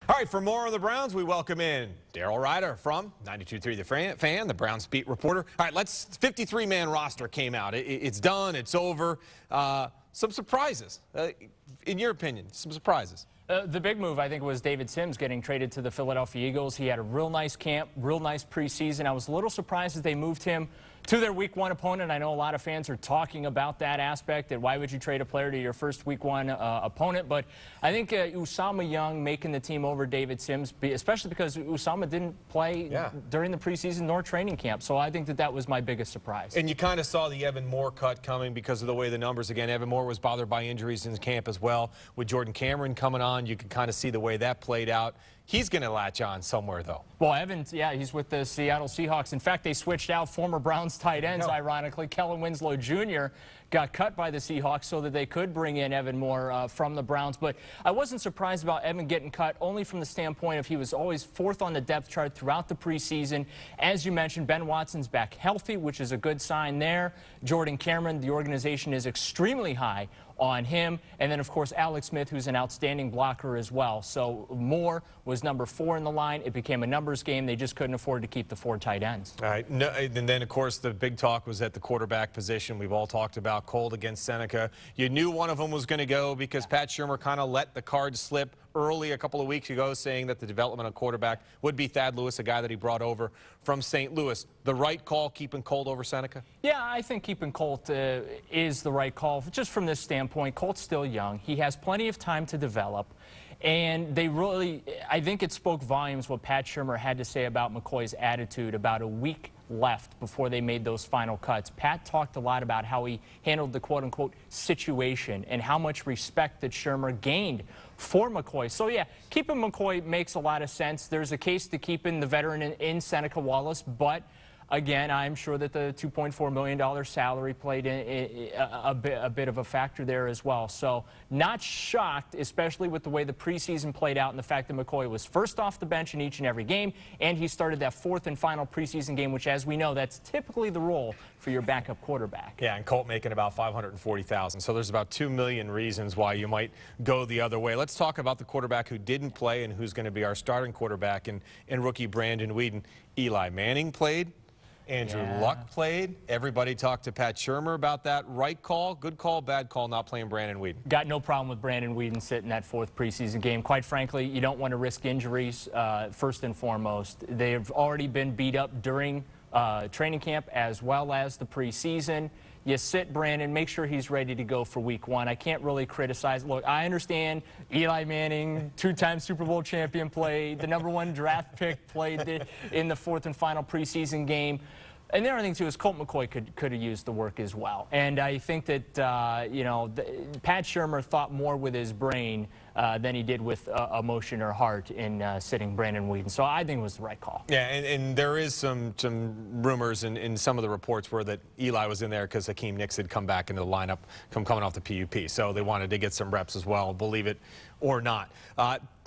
All right, for more on the Browns, we welcome in Daryl Ruiter from 92.3 The Fan, the Browns beat reporter. All right, 53-man roster came out. It's done. It's over. Some surprises. In your opinion, some surprises. The big move, I think, was David Sims getting traded to the Philadelphia Eagles. He had a real nice camp, real nice preseason. I was a little surprised that they moved him to their Week 1 opponent. I know a lot of fans are talking about that aspect, that why would you trade a player to your first Week 1 opponent? But I think Usama Young making the team over David Sims, especially because Usama didn't play during the preseason nor training camp. So I think that was my biggest surprise. And you kind of saw the Evan Moore cut coming because of the way the numbers, again, Evan Moore was bothered by injuries in camp as well. With Jordan Cameron coming on, you can kind of see the way that played out. He's going to latch on somewhere, though. Well, Evans, yeah, he's with the Seattle Seahawks. In fact, they switched out former Browns tight ends, ironically. Kellen Winslow Jr. got cut by the Seahawks so that they could bring in Evan Moore from the Browns. But I wasn't surprised about Evan getting cut, only from the standpoint of he was always fourth on the depth chart throughout the preseason. As you mentioned, Ben Watson's back healthy, which is a good sign there. Jordan Cameron, the organization is extremely high on him. And then, of course, Alex Smith, who's an outstanding blocker as well. So Moore was number 4 in the line. It became a numbers game. They just couldn't afford to keep the 4 tight ends. All right. No, and then, of course, the big talk was at the quarterback position. We've all talked about Colt against Seneca. You knew one of them was going to go because Pat Shurmur kind of let the card slip early a couple of weeks ago, saying that the developmental quarterback would be Thad Lewis, a guy that he brought over from St. Louis. The right call, keeping Colt over Seneca? Yeah, I think keeping Colt is the right call, just from this standpoint. Colt's still young. He has plenty of time to develop. And they really, I think it spoke volumes what Pat Shurmur had to say about McCoy's attitude about a week left before they made those final cuts. Pat talked a lot about how he handled the quote-unquote situation and how much respect that Shurmur gained for McCoy. So, yeah, keeping McCoy makes a lot of sense. There's a case to keeping the veteran in Seneca Wallace, but again, I'm sure that the $2.4 million salary played a bit of a factor there as well. So not shocked, especially with the way the preseason played out and the fact that McCoy was first off the bench in each and every game, and he started that 4th and final preseason game, which, as we know, that's typically the role for your backup quarterback. Yeah, and Colt making about $540,000. So there's about 2 million reasons why you might go the other way. Let's talk about the quarterback who didn't play and who's going to be our starting quarterback in rookie Brandon Weeden. Eli Manning played. Andrew Luck played. Everybody talked to Pat Shurmur about that. Right call, good call, bad call, not playing Brandon Weeden. Got no problem with Brandon Weeden sitting that 4th preseason game. Quite frankly, you don't want to risk injuries, first and foremost. They've already been beat up during training camp as well as the preseason. You sit Brandon, make sure he's ready to go for Week 1. I can't really criticize. Look, I understand Eli Manning, 2-time Super Bowl champion, played. The #1 draft pick played in the 4th and final preseason game. And the other thing, too, is Colt McCoy could have used the work as well. And I think that, you know, Pat Shurmur thought more with his brain than he did with emotion or heart in sitting Brandon Weeden. So I think it was the right call. Yeah, and there is some rumors in some of the reports where that Eli was in there because Hakeem Nicks had come back into the lineup coming off the PUP. So they wanted to get some reps as well, believe it or not.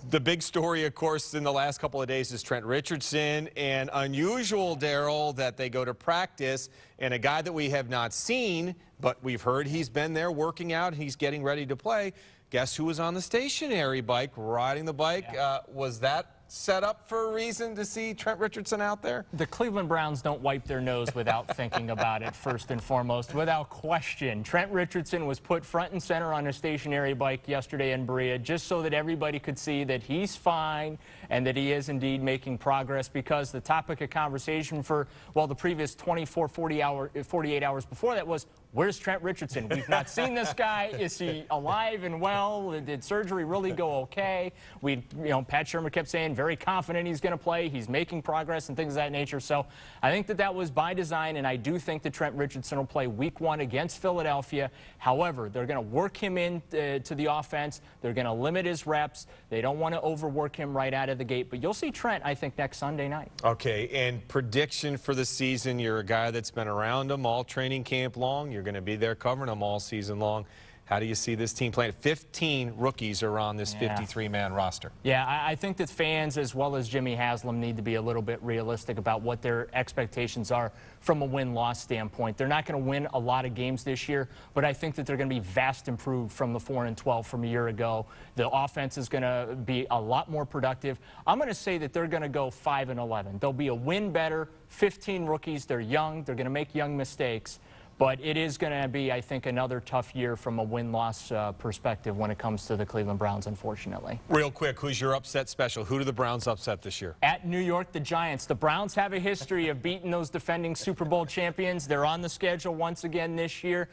The big story, of course, in the last couple of days is Trent Richardson. And unusual, Daryl, that they go to practice and a guy that we have not seen, but we've heard he's been there working out, he's getting ready to play. Guess who was on the stationary bike, riding the bike? Yeah. Was that set up for a reason to see Trent Richardson out there? The Cleveland Browns don't wipe their nose without thinking about it, first and foremost, without question. Trent Richardson was put front and center on a stationary bike yesterday in Berea just so that everybody could see that he's fine and that he is indeed making progress, because the topic of conversation for, well, the previous 48 hours before that was, where's Trent Richardson? We've not seen this guy. Is he alive and well? Did surgery really go okay? Pat Shurmur kept saying very confident he's going to play. He's making progress and things of that nature. So I think that was by design, and I do think that Trent Richardson will play Week 1 against Philadelphia. However, they're going to work him to the offense. They're going to limit his reps. They don't want to overwork him right out of the gate. But you'll see Trent, I think, next Sunday night. Okay, and prediction for the season. You're a guy that's been around him all training camp long. You're going to be there covering him all season long. How do you see this team playing? 15 rookies are on this 53-man roster. Yeah, I think that fans, as well as Jimmy Haslam, need to be a little bit realistic about what their expectations are from a win-loss standpoint. They're not going to win a lot of games this year, but I think that they're going to be vast improved from the 4-12 from a year ago. The offense is going to be a lot more productive. I'm going to say that they're going to go 5-11. They'll be a win better, 15 rookies. They're young. They're going to make young mistakes. But it is going to be, I think, another tough year from a win-loss perspective when it comes to the Cleveland Browns, unfortunately. Real quick, who's your upset special? Who do the Browns upset this year? At New York, the Giants. The Browns have a history of beating those defending Super Bowl champions. They're on the schedule once again this year.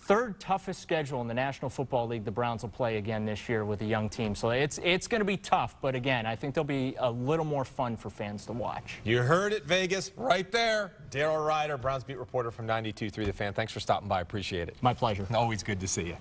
Third toughest schedule in the National Football League the Browns will play again this year with a young team. So it's going to be tough, but again, I think they'll be a little more fun for fans to watch. You heard it, Vegas, right there. Daryl Ruiter, Browns beat reporter from 92.3 The Fan. Thanks for stopping by. Appreciate it. My pleasure. Always good to see you.